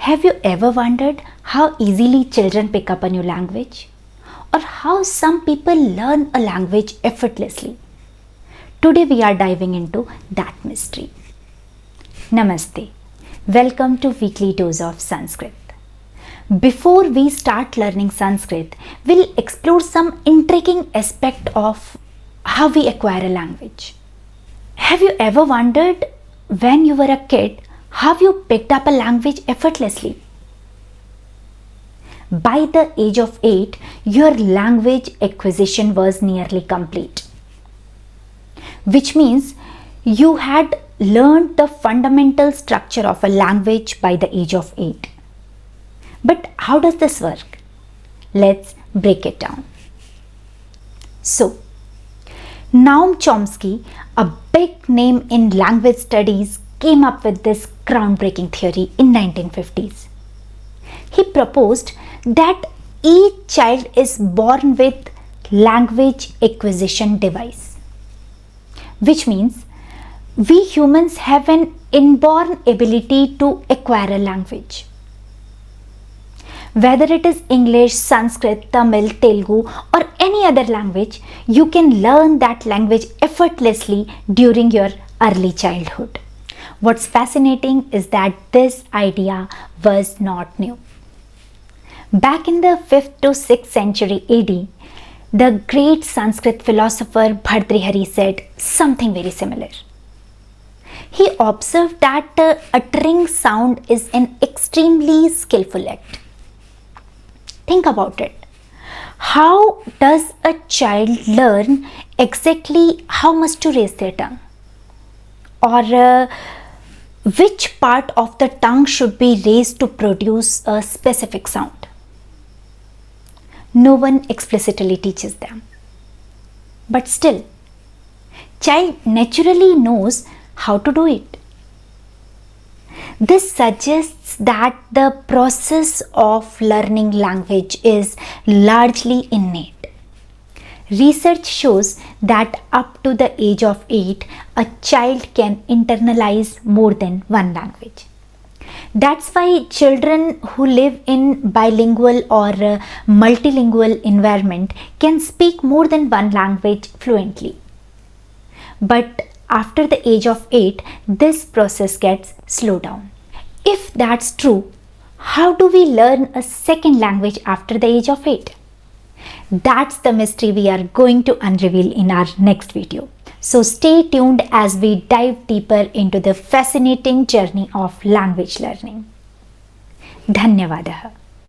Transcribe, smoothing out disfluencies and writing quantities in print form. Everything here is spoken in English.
Have you ever wondered how easily children pick up a new language? Or how some people learn a language effortlessly? Today we are diving into that mystery. Namaste. Welcome to Weekly Dose of Sanskrit. Before we start learning Sanskrit, we'll explore some intriguing aspect of how we acquire a language. Have you ever wondered when you were a kid how you picked up a language effortlessly? By the age of 8, your language acquisition was nearly complete, which means you had learned the fundamental structure of a language by the age of 8. But how does this work? Let's break it down. So, Noam Chomsky, a big name in language studies, came up with this groundbreaking theory in 1950s. He proposed that each child is born with language acquisition device, which means we humans have an inborn ability to acquire a language. Whether it is English, Sanskrit, Tamil, Telugu or any other language, you can learn that language effortlessly during your early childhood. What's fascinating is that this idea was not new. Back in the 5th to 6th century AD, the great Sanskrit philosopher Bhartrihari said something very similar. He observed that uttering sound is an extremely skillful act. Think about it. How does a child learn exactly how much to raise their tongue? Or which part of the tongue should be raised to produce a specific sound? No one explicitly teaches them. But still, child naturally knows how to do it. This suggests that the process of learning language is largely innate. Research shows that up to the age of 8, a child can internalize more than one language. That's why children who live in bilingual or multilingual environment can speak more than one language fluently. But after the age of 8, this process gets slowed down. If that's true, how do we learn a second language after the age of 8? That's the mystery we are going to unveil in our next video. So stay tuned as we dive deeper into the fascinating journey of language learning. Dhanyavadah.